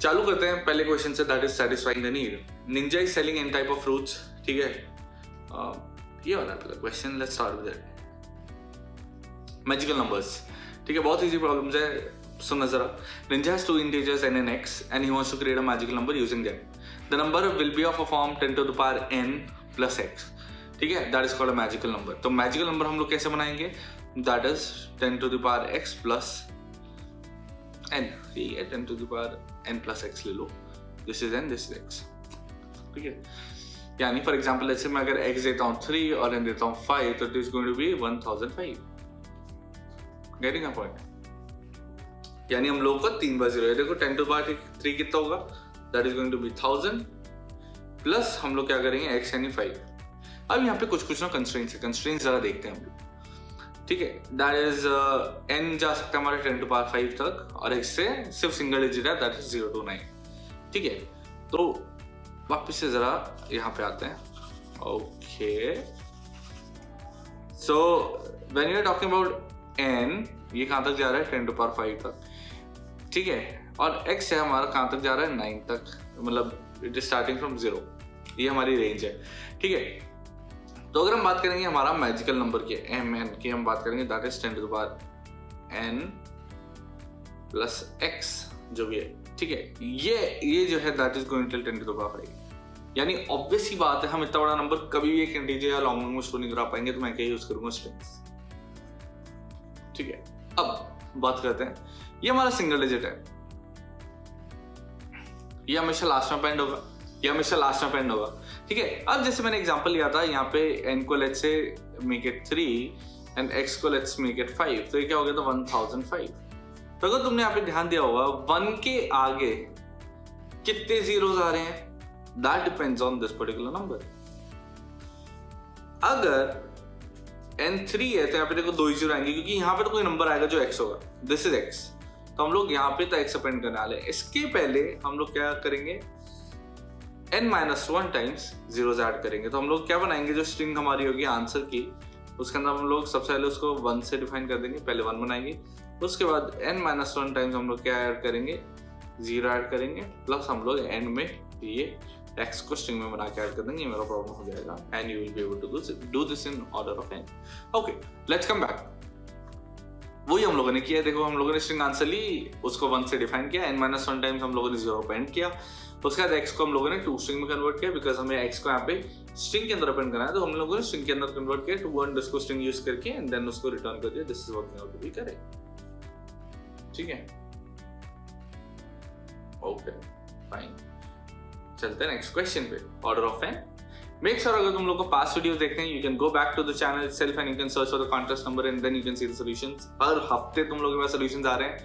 चालू करते हैं पहले क्वेश्चन से, that is satisfying the need. Ninja is selling n type of fruits, ठीक है। ये वाला question, let's start with it. Magical numbers, ठीक है, बहुत इजी प्रॉब्लम्स है, सुनना जरा। Ninja has two integers n and x and he wants to create a magical number using them. The number will be of a form 10 to the power n plus x, ठीक है, that is called a magical number. तो magical number हम लोग कैसे बनाएंगे, that is 10 to the power x plus n, ठीक है, 10 to the power n plus x ले लो, this is n, this is x, ठीक है। यानी फॉर एग्जांपल जैसे मैं अगर x देता हूँ 3 और n देता हूँ 5, तो it is going to be 1005। Getting a point? यानी हम लोग को 3 बार 0 है, देखो 10 to the power 3 कितना होगा, that is going to be 1000 plus हम लोग क्या करेंगे x यानी 5। अब यहाँ पे कुछ ना कंस्ट्रेंट्स है, कंस्ट्रेंट्स जरा देखते हैं हम लोग, ठीक है। दैट इज n जा सकता है हमारे 10 to the power 5 तक, और x से सिर्फ सिंगल डिजिट है, दैट इज 0 to 9, ठीक है। तो वापस से जरा यहाँ पे आते हैं, okay. So when you are talking about n, ये कहाँ तक जा रहा है 10 to the power 5 तक, ठीक है, और x है हमारा कहाँ तक जा रहा है 9 तक, मतलब इट इज स्टार्टिंग फ्रॉम 0, ये हमारी रेंज है, ठीक है। तो अगर हम बात करेंगे हमारा मैजिकल नंबर की mn की, हम बात करेंगे that is 10 to the power n plus x जो भी है, ठीक है। ये जो है that is going to 10 to the power 5। यानी ऑब्वियस ही बात है, हम इतना बड़ा नंबर कभी भी एक इंटीजर या लॉन्ग में स्टोर नहीं करा पाएंगे, तो मैं क्या यूज करूंगा, स्ट्रिंग्स, ठीक है। अब बात करते हैं, ये हमारा सिंगल डिजिट है, ये हमेशा लास्ट में पेंड होगा, ये हमेशा लास्ट में पेंड होगा, ठीक है। अब जैसे मैंने एग्जांपल लिया था, यहाँ पे n को let's say make it 3 and x को लेट्स मेक इट 5, तो ये क्या हो गया था 1005। तो अगर तुमने यहाँ पे ध्यान दिया होगा 1 के आगे कितने जीरोस आ रहे हैं, that depends on this particular number. अगर n3 है तो यहाँ पे देखो 2 जीरो आएंगे, क्योंकि यहाँ पे तो कोई नंबर आएगा जो x होगा, दिस इज x, तो हम लोग यहाँ पे तो x अपेंड करने वाले हैं। इसके पहले हम लोग क्या करेंगे, n-1 टाइम्स जीरोस ऐड करेंगे, तो हम लोग क्या बनाएंगे, जो स्ट्रिंग हमारी होगी आंसर की, उसके अंदर हम लोग सबसे पहले उसको 1 से डिफाइन कर देंगे, पहले 1 बनाएंगे, उसके बाद n-1 टाइम्स हम लोग क्या ऐड करेंगे, 0 ऐड करेंगे, प्लस हम लोग n में ये x को स्ट्रिंग में बना के ऐड कर देंगे, ये मेरा प्रॉब्लम हो जाएगा, and you will be able to do this in order of n। Okay, let's come back. वही हम लोगों ने किया, देखो हम लोगों ने स्ट्रिंग आंसर ली, उसको 1 से डिफाइन किया, n-1 टाइम्स हम लोगों ने 0 अपेंड किया, उसके बाद x को हम लोगों ने 2 स्ट्रिंग में कन्वर्ट किया, बिकॉज हमें x को यहाँ पे स्ट्रिंग के अंदर अपेंड करना है, तो हम लोगों ने स्ट्रिंग के अंदर कन्वर्ट किया 2 अंडरस्कोर स्ट्रिंग यूज करके, एंड देन उसको रिटर्न कर दिया, this is working out to be correct, ठीक है। ओके फाइन, चलते हैं नेक्स्ट क्वेश्चन पे, order of n। Make sure अगर तुम लोग को पास्ट वीडियोस देखते हैं, you can go back to the channel itself and you can search for the contest number and then you can see the solutions. हर हफ्ते तुम लोगों के पास सॉल्यूशंस आ रहे हैं,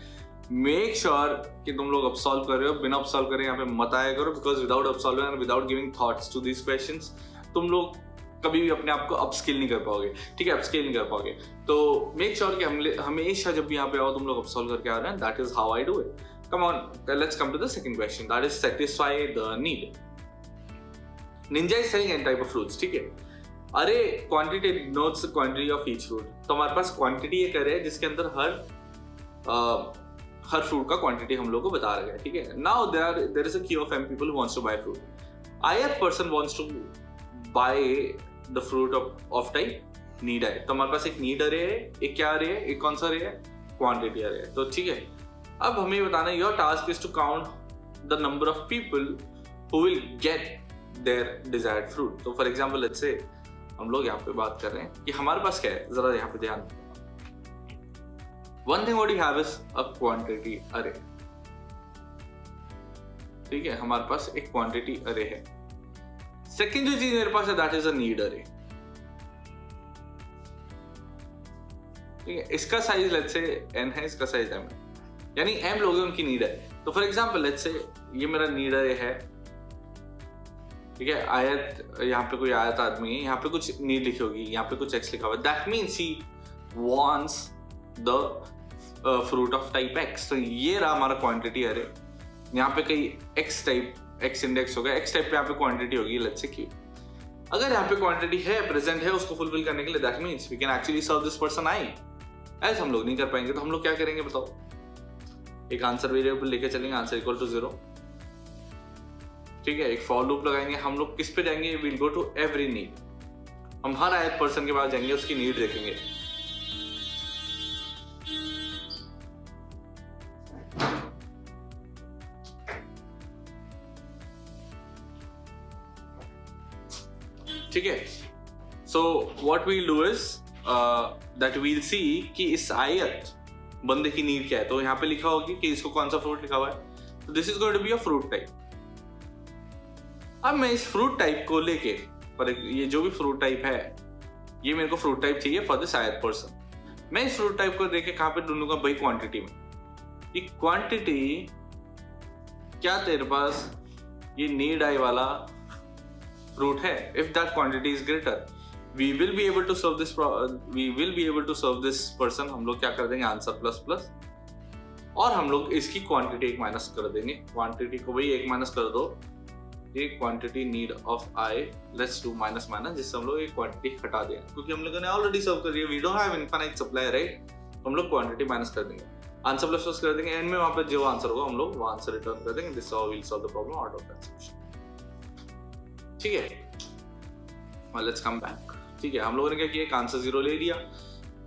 मेक श्योर कि तुम लोग अब सॉल्व कर रहे हो, बिना अब सॉल्व करे यहाँ पे मत आया करो, बिकॉज विदाउट अब solving and without giving thoughts to this questions तुम लोग कभी भी अपने आप को अपस्किल नहीं कर पाओगे, ठीक है, अपस्किल नहीं कर पाओगे। तो मेक श्योर कि हमेशा जब भी यहाँ पे आओ तुम लोग अब सॉल्व करके आ रहे हैं, that is how I do it. Come on, let's come to the second question. That is satisfy the need. Ninja is selling n type of fruits, ठीक है। अरे quantity denotes the quantity of each fruit. तो हमारे पास quantity एक array है जिसके अंदर हर fruit का quantity हम लोग को बता रहा है, ठीक है। Now there is a queue of m people who wants to buy fruit. ith person wants to buy the fruit of type need है। तो हमारे पास एक need array है, एक क्या array है, एक कौन सा array है, quantity array है। तो ठीक है, अब हमें बताना है your task is to count the number of people who will get their desired fruit. तो फॉर एग्जांपल लेट्स से हम लोग यहाँ पे बात कर रहे हैं कि हमारे पास क्या है, जरा यहाँ पे ध्यान। One thing what you have is a quantity अरे, ठीक है, हमारे पास एक क्वांटिटी अरे है। सेकंड जो चीज मेरे पास है दैट इज अ नीड अरे, ठीक है। इसका साइज लेट्स से n है, इसका साइज m है, यानी m लोग उनकी नीड है। तो फॉर एग्जांपल लेट्स से ये मेरा नीड अरे है, ठीक है। आयत, यहाँ पे कोई आयत आदमी है, यहाँ पे कुछ नीड लिखी होगी, यहाँ पे कुछ x लिखा हुआ है, that means he wants the fruit of type x। तो ये रहा हमारा क्वांटिटी अरे, यहाँ पे कई x टाइप x इंडेक्स होगा, x टाइप पे यहाँ पे क्वांटिटी होगी लेट्स से q। अगर यहाँ पे क्वांटिटी है, प्रेजेंट है, उसको फुलफिल करने के लिए that means we can actually serve this person i। ऐसा हम लोग नहीं कर पाएंगे, तो हम लोग क्या करेंगे बताओ, एक आंसर वेरिएबल लेके चलेंगे, आंसर इक्वल टू 0, ठीक है, एक फॉर लूप लगाएंगे, हम लोग किस पे जाएंगे, will go to every need, हम हर ith पर्सन के पास जाएंगे, उसकी नीड देखेंगे। ठीक है, so what we'll do is that we'll see कि इस ith बंदे की नीड क्या है। तो यहाँ पे लिखा होगी कि इसको कौन सा फ्रूट लिखा हुआ है, तो this is going to be a fruit type. अब मैं इस फ्रूट टाइप को लेके, पर ये जो भी फ्रूट टाइप है, ये मेरे को फ्रूट टाइप चाहिए फॉर दिस ith पर्सन। मैं इस फ्रूट टाइप को देके कहां पे ढूंढूंगा भाई, क्वांटिटी में। ये क्वांटिटी क्या तेरे पास ये नीड आई वाला फ्रूट है? If that quantity is greater, we will be able to serve this person. हम लोग क्या कर देंगे, आंसर प्लस प्लस, और हम लोग इसकी क्वांटिटी एक माइनस कर देंगे। क्वांटिटी को भाई एक माइनस कर दो, ये quantity need of I, let's do minus minus, जिससे हम लोग एक क्वांटिटी हटा दें, क्योंकि हम लोगों ने ऑलरेडी सर्व कर दिया, we don't have infinite supply, right. हम लोग क्वांटिटी माइनस कर देंगे, आंसर प्लस प्लस कर देंगे, एंड में वहां पे जो आंसर होगा हम लोग वो आंसर रिटर्न कर देंगे। This how we will solve the problem out of that solution. ठीक है, लेट्स कम बैक। ठीक है, हम लोगों ने क्या किया, एक आंसर 0 ले लिया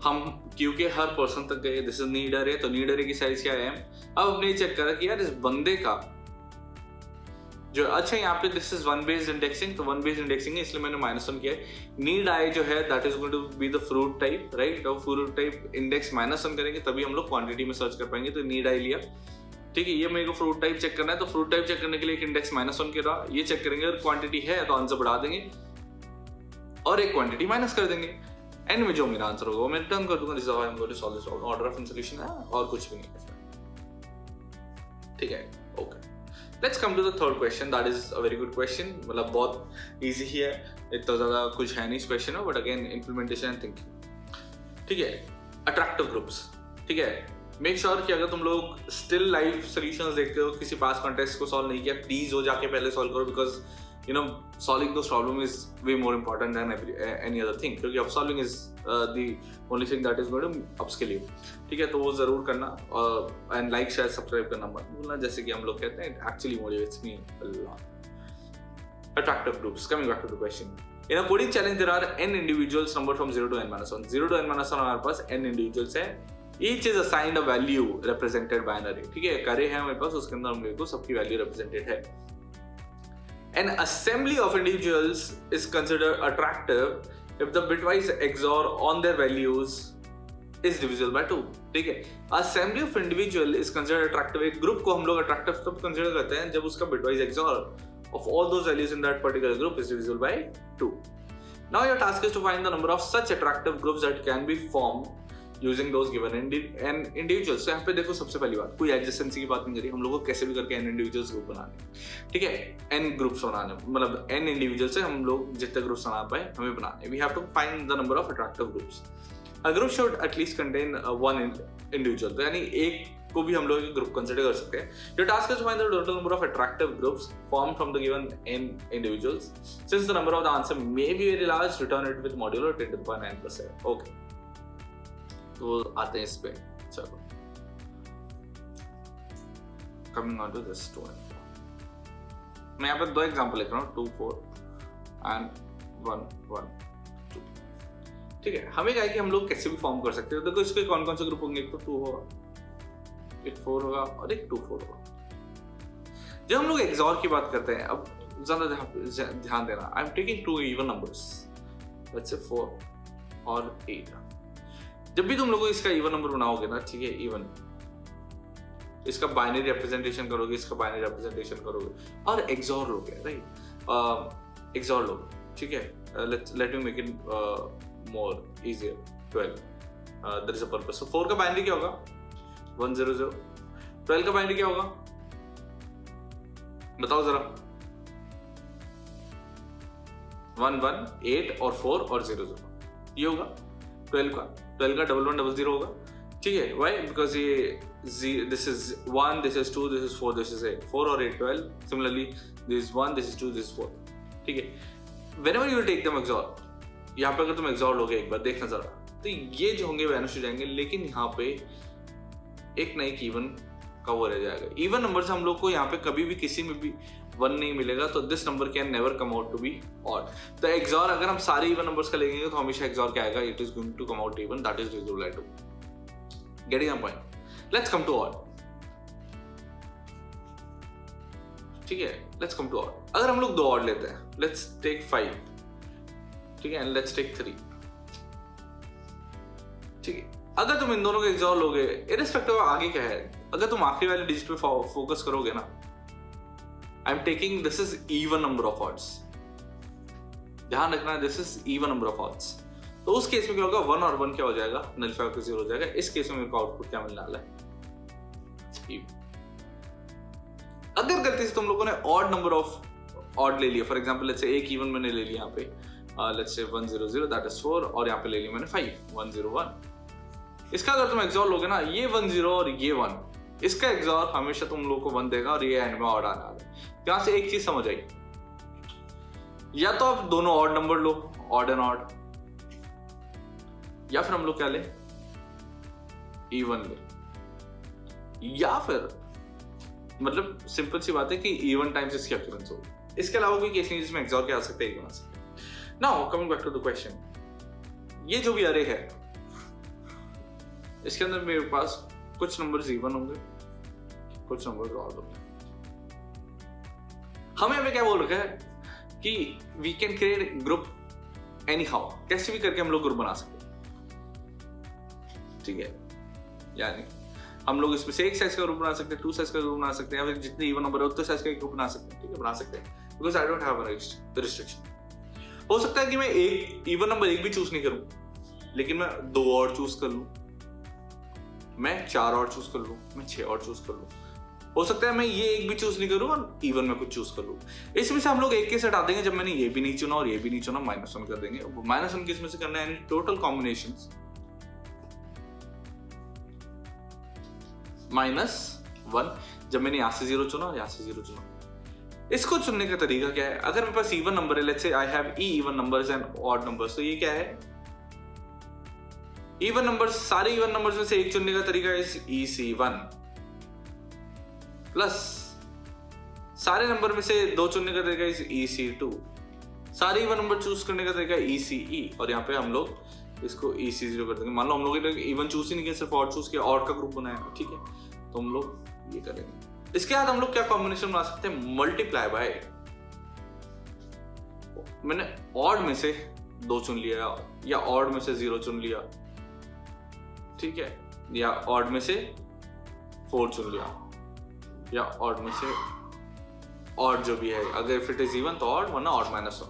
हम, क्योंकि हर पर्सन तक गए। दिस इज नीड अरे, तो नीड अरे की साइज क्या है, अब हमने चेक करा कि यार इस बंदे का जो, अच्छा यहाँ पे this is one based indexing, तो वन बेस्ड इंडेक्सिंग है इसलिए मैंने -1 किया है। नीड आई जो है that is going to be the fruit type, right. तो फ्रूट टाइप इंडेक्स -1 करेंगे तभी हम लोग क्वांटिटी में सर्च कर पाएंगे, तो नीड आई लिया। ठीक है, ये मेरे को फ्रूट टाइप चेक करना है, तो फ्रूट टाइप चेक करने के लिए एक इंडेक्स -1 के रहा, ये चेक करेंगे, अगर क्वांटिटी है तो आंसर बढ़ा देंगे और एक क्वांटिटी माइनस कर देंगे, एंड में जो मेरा आंसर होगा वो मैं रिटर्न कर दूंगा। This is how I am going to solve this problem, order of solution है और कुछ भी नहीं है। ठीक है, okay, let's come to the third question, that is a very good question. मतलब बहुत इजी ही है, इतना ज्यादा कुछ है नहीं इस क्वेश्चन में, but again implementation and thinking. ठीक है, अट्रैक्टिव ग्रुप्स। ठीक है, मेक श्योर कि अगर तुम लोग स्टिल लाइव सॉल्यूशंस देखते हो, किसी पास कॉन्टेस्ट को सॉल्व नहीं किया, प्लीज वो जाके पहले सॉल्व करो, because you know solving those problem is way more important than any other thing, क्योंकि अब solving is the only thing that is going to upskill you। ठीक है, तो वो जरूर करना, and like share subscribe करना मत भूलना, जैसे कि हम लोग कहते हैं, it actually motivates me a lot। Attractive groups, coming back to the question, in a coding challenge there are n individuals numbered from 0 to n-1, 0 to n-1 हमारे पास n individuals है, each is assigned a value represented by an array। ठीक है, एक array है हमारे पास, उसके अंदर हम लोग को सबकी वैल्यू represented है। An assembly of individuals is considered attractive if the bitwise XOR on their values is divisible by 2। ठीक है, assembly of individual is considered attractive, एक ग्रुप को हम लोग attractive तब consider करते हैं जब उसका bitwise XOR of all those values in that particular group is divisible by 2। Now your task is to find the number of such attractive groups that can be formed using those given n individuals। तो यहाँ पे देखो, सबसे पहली बात, कोई adjacency की बात नहीं करी, हम लोगों को कैसे भी करके n इंडिविजुअल्स ग्रुप बनाने। ठीक है, n ग्रुप्स बनाने, मतलब n इंडिविजुअल्स से हम लोग जितने ग्रुप्स बना पाए हमें बनाने। We have to find the number of attractive groups. A group should at least contain one individual, तो यानी एक को भी हम लोग ग्रुप कंसीडर कर सकते हैं। Your task is to find the total number of attractive groups formed from the given n individuals. Since the number of the answer may be very large, return it with modular 10 to the power 9+7। Okay, तो आते हैं इस पे। चलो, coming on to this 2 and 4, मैं यहाँ पे 2 example लिख रहा हूँ, 2 4 and 1 1 2। ठीक है, हमें क्या है कि हम लोग कैसे भी फॉर्म कर सकते हैं। देखो, इसके कौन कौन से ग्रुप होंगे, एक तो 2 होगा, एक 4 होगा और एक 2 4 होगा। जब हम लोग एक्सॉर की बात करते हैं, अब ज्यादा ध्यान देना, I am taking 2 even numbers, let's say 4 और 8। जब भी तुम लोगों इसका इवन नंबर बनाओगे ना, ठीक है, इवन, इसका बाइनरी रिप्रेजेंटेशन करोगे, इसका बाइनरी रिप्रेजेंटेशन करोगे और एक्सॉर लोगे, राइट, एक्सॉर लोगे। ठीक है, let me make it more easier. 12, there is a purpose. सो 4 का बाइनरी क्या होगा, 1 0 0। 12 का बाइनरी क्या होगा, बताओ जरा, 1 1 8 और 4 और 0 0, ये होगा 12 का 1 1 0 0 होगा। ठीक है, वाई, बिकॉज ये this is 1, this is 2, this is 4, this is 8, 4 और 8 12। Similarly this is 1, this is 2, this is 4। ठीक है, whenever you take them XOR, यहाँ पे अगर तुम एक्सॉर लोगे एक बार, देखना जरा, तो ये जो होंगे वैनिश हो जाएंगे, लेकिन यहाँ पे एक ना एक इवन का वो रह जाएगा। इवन नंबर से हम लोग को यहाँ पे कभी भी किसी में भी 1 नहीं मिलेगा, तो this number can never come out to be odd. तो एक्सॉर अगर हम सारे इवन नंबर्स का लेंगे तो हमेशा एक्सॉर क्या आएगा, it is going to come out even, that is divisible by 2। Getting a point. Let's come to odd. ठीक है, लेट्स कम टू ऑड। अगर हम लोग 2 ऑड लेते हैं, लेट्स टेक 5, ठीक है, एंड लेट्स टेक 3, ठीक है। अगर तुम इन दोनों का एक्सॉर लोगे, इररिस्पेक्टिव आगे क्या है, अगर तुम आखिरी वाले डिजिट पे फोकस करोगे ना, I am taking this is even number of odds, ध्यान रखना this is even number of odds. तो उस केस में क्या होगा, 1 और 1 क्या हो जाएगा, नलिफाई होकर 0 हो जाएगा। इस केस में मेरे को आउटपुट क्या मिलने वाला है, अगर गलती से तुम लोगों ने ऑड नंबर ऑफ ऑड ले लिया, फॉर एग्जांपल लेट्स से एक इवन मैंने ले लिया यहाँ पे, लेट्स से 1 0 0 दैट इज 4, और यहाँ पे ले लिया मैंने 5 1 0 1। इसका अगर तुम एक्सॉर लोगे ना, ये 1 0 और ये 1, इसका एक्सॉर हमेशा तुम लोग को 1 देगा और ये एंड में ऑड आने वाला है। यहाँ से एक चीज समझ आई, या तो आप दोनों odd number low, odd and odd, या फिर हम लोग क्या ले, इवन ले, या फिर मतलब सिंपल सी बात है कि इवन टाइम्स इसकी अक्यूरेंस हो। इसके अलावा कोई केस नहीं जिसमें एक्सॉर क्या आ सकते हैं, आ सकते हैं। Now coming back to the question, ये जो भी अरे है इसके अंदर मेरे पास कुछ नंबर्स इवन होंगे, कुछ नंबर्स ऑड होंगे। हमें हमें क्या बोल रखा है कि we can create group anyhow, कैसे भी करके हम लोग ग्रुप बना सकते हैं, ठीक है। यानी हम लोग इसमें से एक साइज का ग्रुप बना सकते हैं, 2 साइज का ग्रुप बना सकते हैं, या फिर जितने इवन नंबर है उतने साइज का ग्रुप बना सकते हैं, ठीक है, बना सकते हैं, because I don't have a restriction. हो सकता है कि मैं एक इवन नंबर एक भी चूज नहीं करूं, लेकिन मैं 2 और चूज कर लूं, मैं 4 और चूज कर लूं, मैं 6 और चूज कर लूं। हो सकता है मैं ये एक भी चूज नहीं करूं और इवन में कुछ चूज कर लूं। इसमें से हम लोग एक केस हटा देंगे जब मैंने ये भी नहीं चुना और ये भी नहीं चुना, -1 कर देंगे। -1 किस में से करना है, यानी टोटल कॉम्बिनेशंस -1, जब मैंने यहां से 0 चुना और यहां से 0 चुना। इसको चुनने का तरीका क्या है, अगर मेरे पास इवन नंबर है, let's say I have E even numbers and odd numbers, तो ये क्या है, इवन नंबर्स, सारे इवन नंबर्स में से एक चुनने का तरीका इज EC1, प्लस सारे नंबर में से 2 चुनने का तरीका इज EC2, सारे इवन नंबर चूज करने का तरीका ECE, और यहाँ पे हम लोग इसको EC0 कर देंगे। मान लो हम लोग इवन चूज ही नहीं किया, सिर्फ ऑड चूज किया, ऑड का ग्रुप बनाया, ठीक है, तो हम लोग ये करेंगे। इसके बाद हम लोग क्या कॉम्बिनेशन बना सकते हैं, मल्टीप्लाई बाय, मैंने ऑड में से 2 चुन लिया, या ऑड में से 0 चुन लिया, ठीक है, या ऑड में से 4 चुन लिया, या ऑड में से ऑड जो भी है, अगर इफ इट इज इवन तो ऑड, वरना ऑड -1,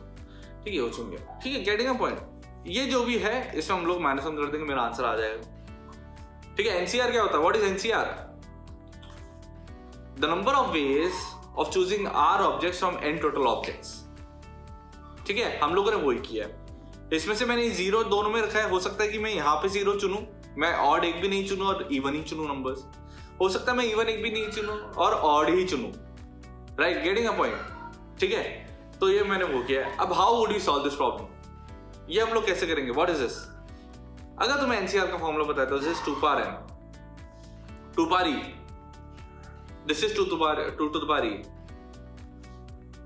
ठीक है, वो चुन लिया, ठीक है। Getting a point. ये जो भी है इसमें हम लोग -1 कर देंगे, मेरा आंसर आ जाएगा, ठीक है। एनसीआर क्या होता है, what is NCR, the number of ways of choosing r objects from n total objects, ठीक है, हम लोगों ने वही किया है। इसमें से मैंने 0 दोनों में रखा है, हो सकता है कि मैं यहाँ पे 0 चुनूं, मैं ऑड एक भी नहीं चुनूं और इवन ही चुनूं नंबर्स, हो सकता है मैं इवन एक भी नहीं चुनूं और ऑड ही चुनूं, राइट, गेटिंग अ पॉइंट, ठीक है। तो ये मैंने वो किया है। अब how would you solve this problem, ये हम लोग कैसे करेंगे, व्हाट इज दिस, अगर तुम्हें एनसीआर का फॉर्मूला पता है तो this is 2 power n, 2 power e, this is 2 to the power e,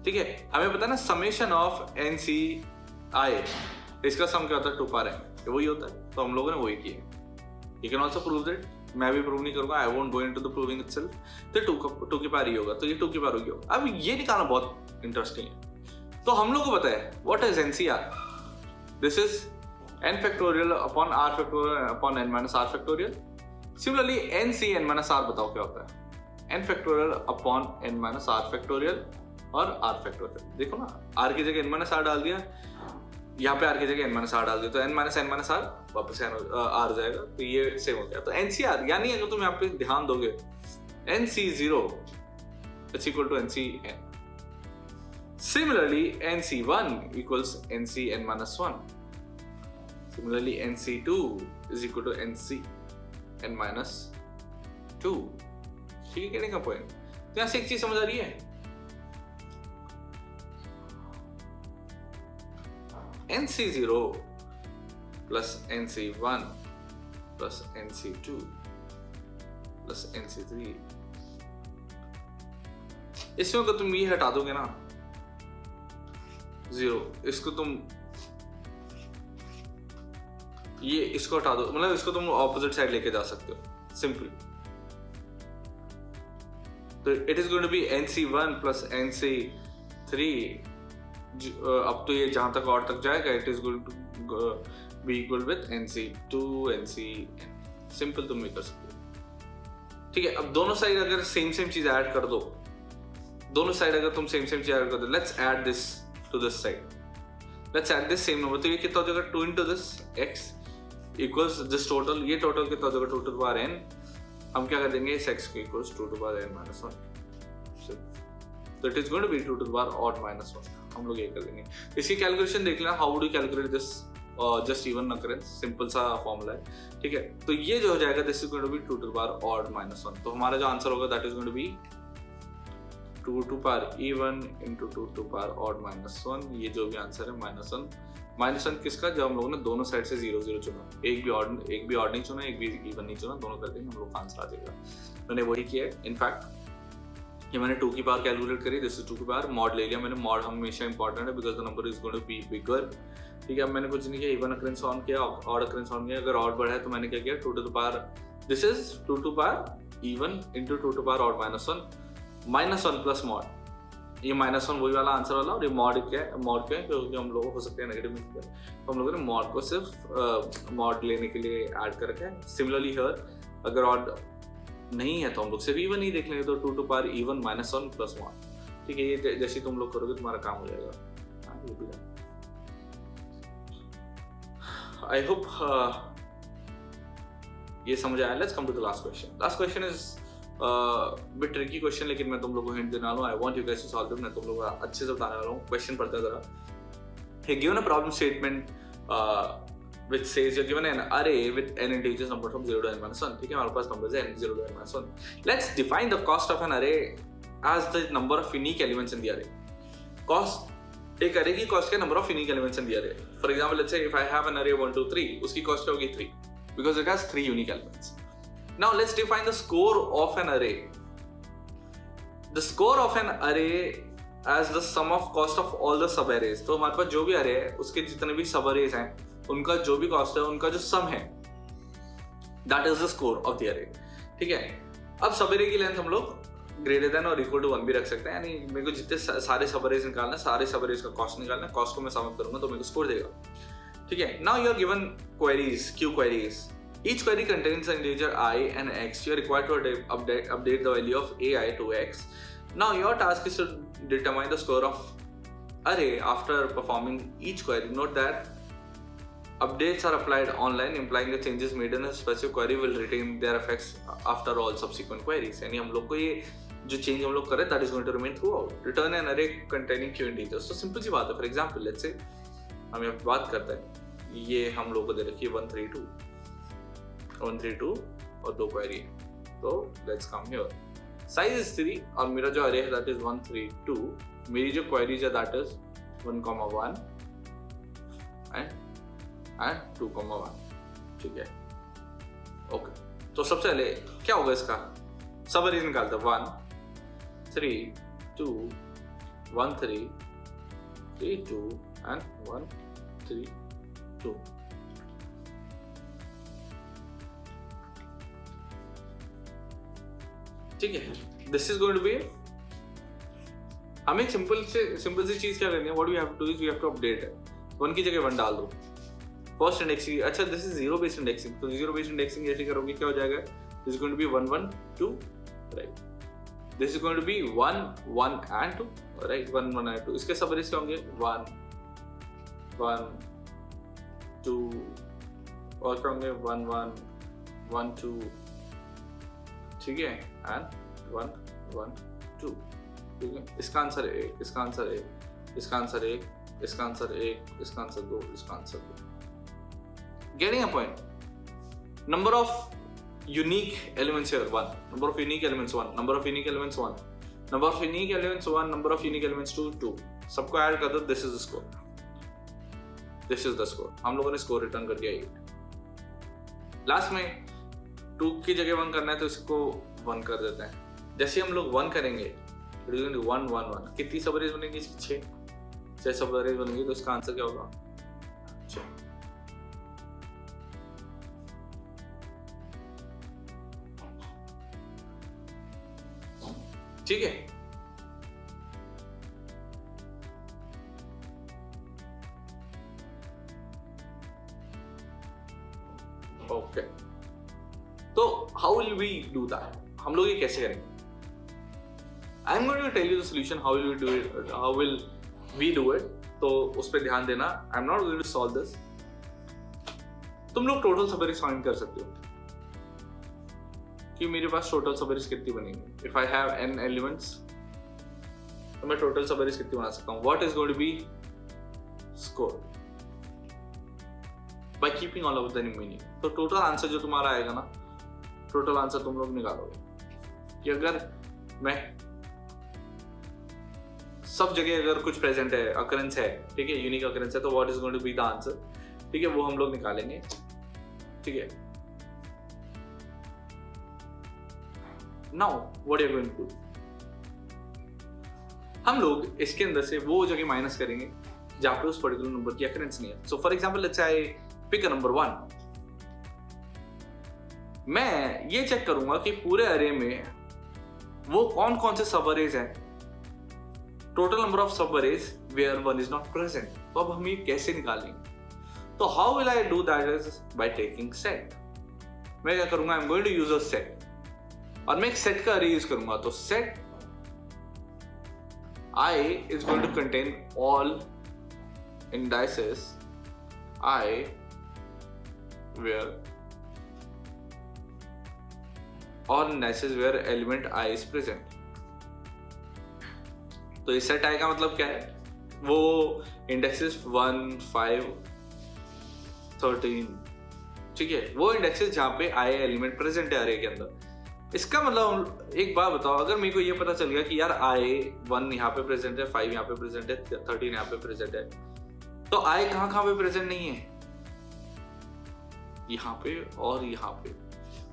ठीक है। हमें पता है ना समेशन ऑफ NCI, इसका सम क्या होता है, 2 पावर n, वही होता है, तो हम लोगों ने वही किया। You can also prove that, मैं भी प्रूव नहीं करूंगा, I won't go into the proving itself. तो 2 की पावर ही होगा, तो ये 2 की पावर होगी। अब ये निकालना बहुत इंटरेस्टिंग है। तो हम लोग को पता है what is NCR, this is n factorial upon r factorial upon n minus r factorial. Similarly NC n minus r बताओ क्या होता है, n factorial upon n minus r factorial और r फैक्टोरियल। देखो ना, r की जगह n माइनस r डाल दिया, यहाँ पे r की जगह n माइनस r डाल दिया, तो n माइनस r वापस r जाएगा, तो ये सेम हो गया। तो NCR यानी अगर तुम यहाँ पे ध्यान दोगे, NC0 is equal to NCn, similarly NC1 equals NCn minus 1, similarly NC2 is equal to NCn minus 2, ठीक है, कहने का पॉइंट। तो यहाँ से एक चीज समझ आ रही है, NC0 plus NC1 plus NC2 plus NC3 इसमें अगर तुम ये हटा दोगे ना 0, इसको तुम ये इसको हटा दो, मतलब इसको तुम ऑपोजिट साइड लेके जा सकते हो सिंपल। तो it is going to be nc1 plus nc3 अब तो ये जहां तक और तक जाएगा it is going to be equal with nc2 ncn। Simple तुम भी कर सकते हो। ठीक है, अब दोनों साइड अगर सेम चीज ऐड कर दो, दोनों साइड अगर तुम सेम चीज ऐड कर दो, let's add this to this side, let's add this same number. तो ये कितना हो जाएगा 2 into this x equals this total, ये टोटल कितना हो जाएगा 2 to the power n। हम क्या कर देंगे इस x को equals 2 to the power n minus 1। तो it is going to be 2 to the power odd minus 1। हम लोग ये कर देंगे। इसकी कैलकुलेशन देख लेना, how would you calculate this just even occurrence, simple सा फॉर्मूला है। ठीक है, तो ये जो हो जाएगा this is going to be 2 to the power odd minus 1। तो हमारा जो आंसर होगा that is going to be 2 to the power even into 2 to the power odd minus 1। ये जो भी आंसर है माइनस वन किसका, जब हम लोगों ने दोनों साइड से 0 0 चुना, एक भी ऑड नहीं चुना, एक भी इवन नहीं चुना, दोनों कर देंगे हम लोग का आंसर आ जाएगा। मैंने वही किया है। इनफैक्ट ये मैंने 2 की पावर कैलकुलेट करी, दिस इज 2 की पावर, मॉड ले लिया मैंने। मॉड हमेशा इंपॉर्टेंट है because the number is going to be bigger. ठीक है, अब मैंने कुछ नहीं किया, इवन अकरेंस ऑन किया, ऑड अकरेंस ऑन किया। अगर ऑड बढ़ा है तो मैंने क्या किया 2 to the power, this is 2 to the power even into 2 to the power odd minus 1 plus mod. ये -1 वही वाला आंसर वाला, और ये मॉड क्या है, मॉड क्या है क्योंकि हम लोगों हो सकते हैं नेगेटिव में किया, तो हम लोगों ने मॉड को सिर्फ मॉड लेने के लिए ऐड कर रखा है। सिमिलरली हियर अगर ऑड नहीं है तो हम लोग सिर्फ इवन ही देख लेंगे, तो 2 to the power even -1 plus mod. ठीक है, ये जैसे तुम लोग करोगे तुम्हारा काम हो जाएगा। आई होप ये समझ आया। Let's come to the last question. Last question is bit tricky question, लेकिन मैं तुम लोगों को हिंट देने वाला हूं। I want you guys to solve it. मैं तुम लोगों को अच्छे से बताने वाला हूं। क्वेश्चन पढ़ते हैं जरा। He given a problem statement which says you're given an array with n integers number from 0 to n minus 1। ठीक है, हमारे पास नंबर्स है n 0 to n minus 1। let's define the cost of an array as the number of unique elements in the array। cost, एक array की cost क्या, number of unique elements in the array। for example, let's say if I have an array 1 2 3, उसकी cost क्या होगी 3 because it has 3 unique elements। now let's define the score of an array। the score of an array as the sum of cost of all the sub arrays। तो हमारे पास जो भी array है उसके जितने भी sub arrays हैं उनका जो भी कॉस्ट है, उनका जो सम है, that is the score of the अरे। ठीक है, अब सब अरे की लेंथ हम लोग ग्रेटर देन और इक्वल टू 1 भी रख सकते हैं। यानी मेरे को जितने सारे सब अरेज निकालना है, सारे सब अरेज का कॉस्ट निकालना है, कॉस्ट को मैं सम अप करूंगा तो मेरे को स्कोर देगा। ठीक है, now you are given queries, Q queries. Each query contains an integer i and x। you are required to update the value of ai to x। now your task is to determine the score of array after performing each query। note that updates are applied online, implying the changes made in a specific query will retain their effects after all subsequent queries। यानी हम लोग को ये जो change हम लोग करें that is going to remain throughout। return an array containing q integers। तो सिंपल सी बात है। फॉर एग्जाम्पल लेट्स से हम यहाँ बात करते हैं, ये हम लोग को दे रखी है 132 और 2 क्वेरी है। तो let's come here, size is 3 और मेरा जो अरे है दैट इज 132। मेरी जो क्वेरीज है दैट इज 1,1 एंड 2,1। ठीक है, ओके। तो सबसे पहले क्या होगा इसका सब अरेज निकालते हैं। 1 3 2 1 3 3 2 एंड 1 3 2। ठीक है, this is going to be, हमें सिंपल सी चीज क्या करनी है, what we have to do is we have to update है। 1 की जगह 1 डाल दो। फर्स्ट इंडेक्सिंग, अच्छा this is zero based indexing. तो जीरो बेस्ड इंडेक्सिंग जैसे करोगे क्या हो जाएगा, this is going to be 1 1 2, right. This is going to be 1 1 and 2, right. 1 1 and 2। इसके सब अरेज क्या होंगे 1 1 2 और क्या होंगे 1 1 1 2। ठीक है, एंड 1 1 2। ठीक है, इसका आंसर 1, इसका आंसर 1, इसका आंसर 1, इसका आंसर 1, इसका आंसर 2, इसका answer 2। Getting a point? Number of unique elements here 1, number of unique elements 1, number of unique elements 1, number of unique elements 1, number of unique elements 2 2। सबको add कर दो, this is the score, this is the score। हम लोगों ने score return कर दिया 8। Last में 2 की जगह 1 करना है तो इसको 1 कर देते हैं। जैसे हम लोग 1 करेंगे इट इज गोइंग टू 1 1 1। कितनी सब अरेज बनेंगी इसकी? 6 सब अरेज बनेंगी, तो इसका आंसर क्या होगा? 6। ठीक है, ओके। तो how will we do that? हम लोग ये कैसे करेंगे? I am going to tell you the solution, how will we do it, how will we do it. तो उस पर ध्यान देना। I am not going to solve this. तुम लोग टोटल सबरीज फाइंड कर सकते हो कि मेरे पास टोटल सबरीज कितनी बनेंगी। If I have n elements, तो मैं टोटल सबरीज कितनी बना सकता हूँ? What is going to be score by keeping all of the meaning. तो टोटल आंसर जो तुम्हारा आएगा ना, टोटल आंसर तुम लोग निकालोगे कि अगर मैं सब जगह अगर कुछ प्रेजेंट है, अकरेंस है, ठीक है, यूनिक अकरेंस है, तो what is going to be the answer, ठीक है, वो हम लोग निकालेंगे। ठीक है, now what are going to do, हम लोग इसके अंदर से वो जगह माइनस करेंगे जहां पे उस पर्टिकुलर नंबर की अकरेंस नहीं है। So for example let's I pick a number 1। मैं ये चेक करूंगा कि पूरे अरे में वो कौन कौन से सब अरेज हैं, total number of subarrays where 1 is not present. तो अब हम ये कैसे निकालेंगे? तो how will I do that is by taking set. मैं क्या करूंगा? I am going to use a set, और मैं एक सेट का अरे यूज करूंगा। तो set I is going to contain all indices I where all indices where element I is present। तो इस सेट I का मतलब क्या है? वो इंडेक्सेस 1 5 13, ठीक है, वो इंडेक्सेस जहां पे I एलिमेंट प्रेजेंट है अरे के अंदर। इसका मतलब एक बात बताओ, अगर मेरे को ये पता चल गया कि यार I1 यहाँ पे प्रेजेंट है, 5 यहाँ पे प्रेजेंट है, 13 यहाँ पे प्रेजेंट है, तो I कहाँ पे प्रेजेंट नहीं है? यहाँ पे और यहाँ पे।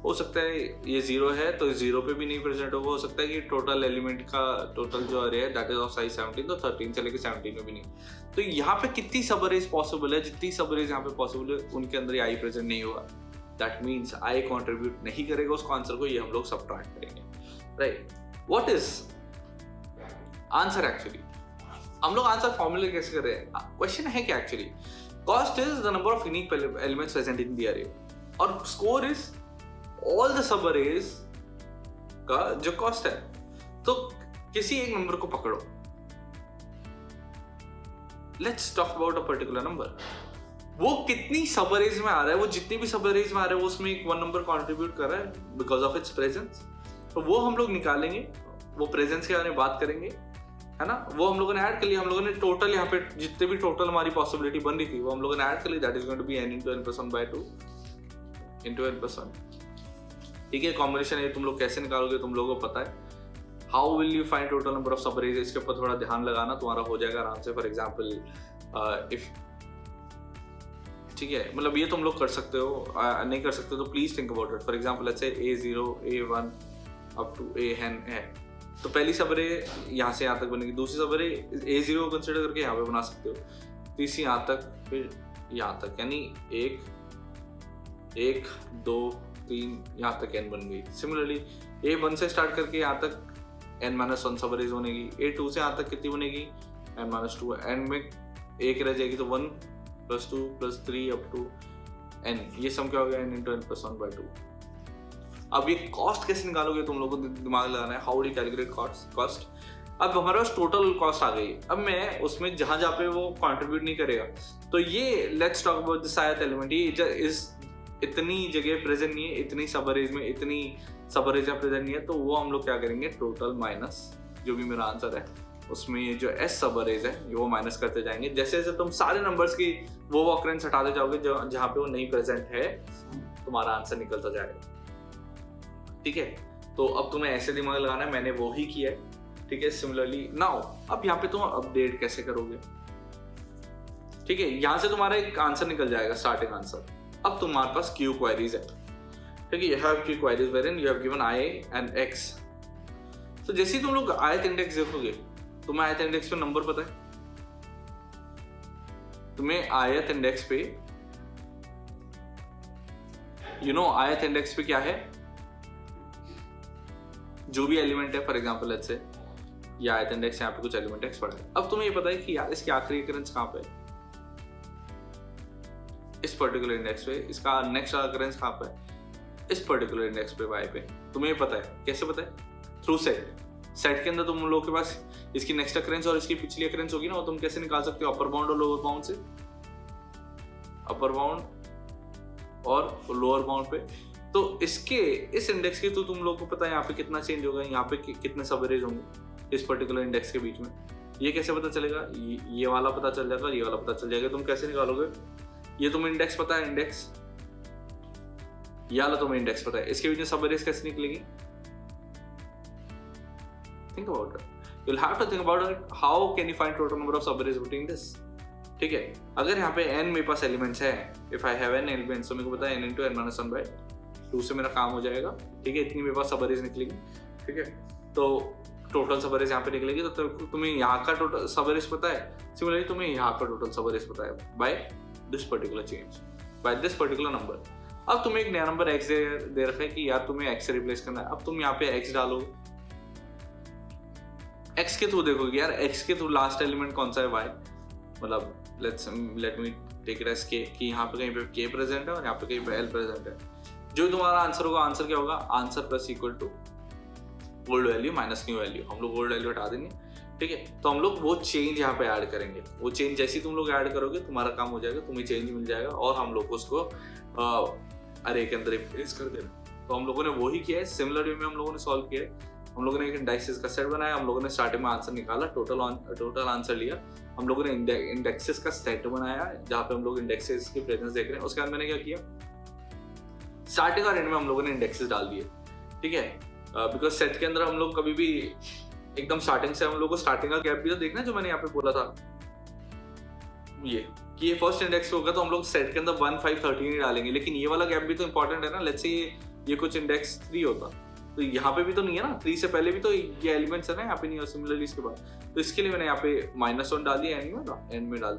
हो सकता है ये 0 है तो 0 पे भी नहीं प्रेजेंट होगा। हो सकता है कि टोटल एलिमेंट का टोटल जो अरे है दैट इज ऑफ साइज 17, तो 13 से लेकर 17 में भी नहीं। तो यहाँ पे कितनी सब अरेज पॉसिबल है? जितनी सब अरेज यहाँ पे पॉसिबल है उनके अंदर I प्रेजेंट नहीं होगा। That means I contribute नहीं करेगा उसको आंसर को, ये हम लोग सब्ट्रैक्ट करेंगे, right? What is answer actually? हम लोग आंसर फॉर्मूले कैसे कर रहे हैं? क्वेश्चन है क्या actually? Cost is the number of unique elements present in the अरे, और score is all the sub arrays का जो कॉस्ट है। तो किसी एक नंबर को पकड़ो, let's talk about a particular number. वो कितनी सब अरेज में आ रहा है, वो जितनी भी सब अरेज में आ रहा है वो उसमें एक 1 नंबर कंट्रीब्यूट कर रहा है बिकॉज ऑफ इट्स प्रेजेंस। तो वो हम लोग निकालेंगे, वो प्रेजेंस के बारे में बात करेंगे, है ना? वो हम लोगों ने ऐड कर लिया। हम लोगों ने टोटल यहाँ पे जितने भी टोटल हमारी पॉसिबिलिटी बन रही थी वो हम लोगों ने ऐड कर ली। That is going to be n into n plus 1 by 2 into n plus 1। ठीक है, कॉम्बिनेशन है, तुम लोग कैसे निकालोगे तुम लोगों को पता है। How will you find total number of सब अरेज, इसके ऊपर थोड़ा ध्यान लगाना, तुम्हारा हो जाएगा आराम से। फॉर एग्जाम्पल इफ, ठीक है, मतलब ये तुम लोग कर सकते हो, नहीं कर सकते तो please think about it. For example let's से A0 A1 up to AN है, तो पहली सब अरे यहाँ से यहाँ तक बनेगी, दूसरी सब अरे A0 को कंसीडर करके यहाँ पे बना सकते हो, तीसरी यहाँ तक, फिर यहाँ तक, यानी 1 2 3 यहाँ तक n बन गई। सिमिलरली A1 से स्टार्ट करके यहाँ तक n-1 सब अरेज बनेगी। A2 से यहाँ तक कितनी बनेगी? n-2। n में 1 रह जाएगी तो 1 + 2 + 3 अप टू n। ये सम क्या हो गया? n into n plus 1 by 2। अब ये कॉस्ट कैसे निकालोगे तुम लोगों को दिमाग लगाना है। How do calculate cost? अब हमारे पास टोटल कॉस्ट आ गई। अब मैं उसमें जहां पे वो कंट्रीब्यूट नहीं करेगा, तो ये लेट्स टॉक अबाउट द सायत एलिमेंट। ये इस इतनी जगह प्रेजेंट नहीं है, इतनी सब अरेज में इतनी सब अरेज प्रेजेंट नहीं है, तो वो हम लोग क्या करेंगे? टोटल माइनस जो भी मेरा आंसर है उसमें ये जो S सब अरेज है वो माइनस करते जाएंगे। जैसे जैसे तुम सारे नंबर्स की वो ऑकरेंस हटाते जाओगे जहां पे वो नहीं प्रेजेंट है, तुम्हारा आंसर निकलता जाएगा। ठीक है, तो अब तुम्हें ऐसे दिमाग लगाना है, मैंने वो ही किया है। ठीक है, सिमिलरली नाउ अब यहाँ पे तुम अपडेट कैसे करोगे? ठीक है, यहाँ से तुम्हारा एक आंसर निकल जाएगा, स्टार्टिंग आंसर। अब तुम्हारे पास क्यू क्वेरीज है। ठीक है, you have Q queries wherein you have given I and X तो जैसे ही तुम लोग आयत इंडेक्स देखोगे, तुम्हें आयत इंडेक्स पे नंबर पता है, तुम्हें आयत इंडेक्स पे आयत इंडेक्स पे क्या है, जो भी एलिमेंट है, फॉर एग्जांपल लेट्स से ये आयत इंडेक्स, यहाँ पे कुछ एलिमेंट एक्स पड़ा है। अब तुम्हें ये पता है कि यार इसकी आखिरी अकरेंस कहाँ पे है, इस पर्टिकुलर इंडेक्स पे, इसका नेक्स्ट अकरेंस कहाँ पे है, इस पर्टिकुलर इंडेक्स पे वाई पे। तुम्हें ये पता है, कैसे पता है? थ्रू सेट के अंदर तुम लोगों के पास इसकी नेक्स्ट अकरेंस और इसकी पिछली अकरेंस होगी ना, वो तुम कैसे निकाल सकते हो? अपर बाउंड और लोअर बाउंड से, अपर बाउंड और लोअर बाउंड पे। तो इस इंडेक्स के तो तुम लोगों को पता है यहाँ पे कितना चेंज होगा, यहाँ पे कितने सब एरेज होंगे इस पर्टिकुलर इंडेक्स के बीच में। ये कैसे पता चलेगा? ये वाला पता चल जाएगा, ये वाला पता चल जाएगा। तुम कैसे निकालोगे? ये तुम्हें इंडेक्स पता है, इंडेक्स ये वाला तुम्हें इंडेक्स पता है, इसके बीच में सब एरेज कैसे निकलेगी? Think about it. You'll have to think about it. How can you find total number of subarrays between this? ठीक है, अगर यहाँ पे n मेरे पास एलिमेंट्स है, if I have n elements, तो मेरे को पता है n into n minus 1 by 2 से मेरा काम हो जाएगा। ठीक है, इतनी मेरे पास सबअरेज निकलेगी। ठीक है, तो टोटल सबअरेज यहाँ पे निकलेगी। तो तुम्हें यहाँ का टोटल सबअरेज पता है, सिमिलरली तुम्हें यहाँ का टोटल सबअरेज पता है by this particular change, by this particular number। अब तुम्हें एक नया नंबर x दे रखा है कि यार तुम्हें x से रिप्लेस करना है। अब तुम यहाँ पे x डालोगे, x के थ्रू देखोगे यार x के थ्रू लास्ट एलिमेंट कौन सा है, y, मतलब let me take it as k, कि यहाँ पे कहीं पे k प्रेजेंट है और यहाँ पे कहीं पे l प्रेजेंट है। जो तुम्हारा आंसर होगा, आंसर क्या होगा? Answer plus equal to old value minus new value. हम लोग ओल्ड वैल्यू हटा देंगे। ठीक है, तो हम लोग वो चेंज यहाँ पे ऐड करेंगे। वो चेंज जैसे ही तुम लोग ऐड करोगे, तुम्हारा काम हो जाएगा, तुम्हें चेंज मिल जाएगा और हम लोग उसको अरे के अंदर रिप्लेस कर देना। तो हम लोगों ने वही किया है, सिमिलर वे में हम लोगों ने सॉल्व किया है। हम लोगों ने एक इंडेक्सेस का सेट बनाया, हम लोगों ने स्टार्टिंग में आंसर निकाला, टोटल आंसर लिया। हम लोगों ने इंडेक्सेस का सेट बनाया जहाँ पे हम लोग इंडेक्सेस की प्रेजेंस देख रहे हैं। उसके बाद मैंने क्या किया, स्टार्टिंग और एंड में हम लोगों ने इंडेक्सेस डाल दिए। ठीक है, बिकॉज सेट के अंदर हम लोग कभी भी एकदम स्टार्टिंग से, हम लोग को स्टार्टिंग का गैप भी तो देखना, जो मैंने यहाँ पे बोला था ये फर्स्ट इंडेक्स होगा तो हम लोग सेट के अंदर 1 5 13 ही डालेंगे। लेकिन ये वाला गैप भी तो इंपॉर्टेंट है ना। लेट्स से ये कुछ इंडेक्स 3 होता तो यहाँ पे भी तो नहीं है ना, 3 से पहले भी तो ये एलिमेंट्स है ना, यहाँ पे नहीं है। सिमिलरली इसके बाद तो इसके लिए मैंने यहाँ पे -1 डाल दिया, एंड में डाल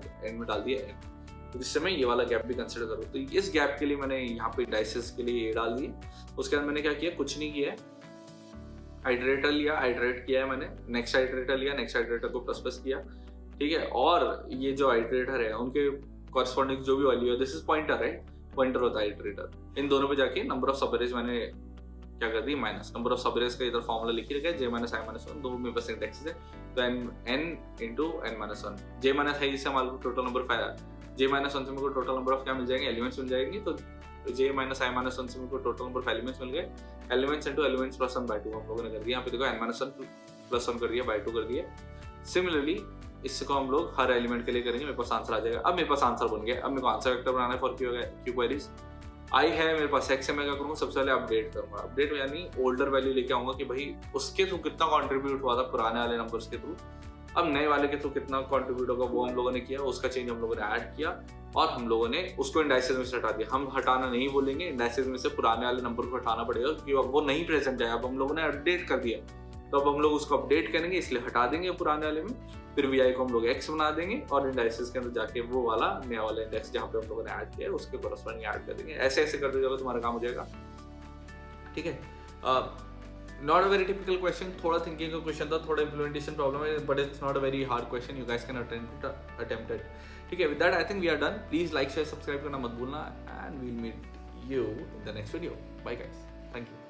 दिया n, तो जिससे मैं ये वाला गैप भी कंसिडर करूँ। तो इस गैप के लिए मैंने यहाँ पे डाइसेस के लिए ये डाल दिए। उसके बाद मैंने क्या किया, कुछ नहीं किया है, आइटरेटर लिया, आइटरेट किया है मैंने, नेक्स्ट आइटरेटर लिया, नेक्स्ट आइटरेटर को प्लस किया। ठीक है, और ये जो आइटरेटर है उनके कॉरस्पॉन्डिंग जो भी वैल्यू है, this is pointer, right, pointer होता है आइटरेटर। इन दोनों पे जाके नंबर ऑफ सबअरेज मैंने क्या कर दी, माइनस नंबर ऑफ सबअरेज का इधर फॉर्मूला लिख रखा है, j - i - 1, दो मेरे पास इंडेक्सेस है, तो n into n - 1, j - i से हमारे को टोटल नंबर j - 1 से मेरे को टोटल नंबर ऑफ क्या मिल जाएंगे, एलिमेंट्स मिल जाएंगे। तो j - i - 1 से मेरे को टोटल नंबर ऑफ एलिमेंट्स मिल गए। Elements into elements plus 1 by 2 हम लोगों ने कर दिया। यहाँ पे देखो n - 1 प्लस 1 कर दिया, by 2 कर दिया। सिमिलरली इसको हम लोग हर एलिमेंट के लिए करेंगे, मेरे पास आंसर आ जाएगा। अब मेरे पास आंसर बन गया। अब मेरे को आंसर वेक्टर बनाना है फॉर क्यू क्वेरीज। आई है मेरे पास x है, मैं क्या करूँगा, सबसे पहले अपडेट करूँगा। अपडेट यानी ओल्डर वैल्यू लेके आऊंगा कि भाई उसके थ्रू कितना कंट्रीब्यूट हुआ था पुराने वाले नंबर्स के थ्रू, अब नए वाले के थ्रू कितना कंट्रीब्यूट होगा वो हम लोगों ने किया, उसका चेंज हम लोगों ने ऐड किया और हम लोगों ने उसको इंडाइसेस में से हटा दिया। हम हटाना नहीं बोलेंगे, इंडाइसेस में से पुराने वाले नंबर को हटाना पड़ेगा क्योंकि अब वो नहीं प्रेजेंट है। अब हम लोगों ने अपडेट कर दिया, तो अब हम लोग उसको अपडेट करेंगे, इसलिए हटा देंगे पुराने वाले में, फिर vi को हम लोग x बना देंगे और इंडाइसेस के अंदर जाके वो वाला नया वाला इंडेक्स जहाँ पे हम लोगों ने ऐड किया है उसके कॉरस्पॉन्डिंग ऐड कर देंगे। ऐसे ऐसे करते जाओगे तुम्हारा काम हो जाएगा। ठीक है, not a very typical question, थोड़ा थिंकिंग का क्वेश्चन था, थोड़ा इम्प्लीमेंटेशन प्रॉब्लम है, but it's not a very hard question, you guys can attempt it. ठीक है, with that I think we are done. Please like share subscribe करना मत भूलना and we will meet you in the next video. Bye guys, thank you.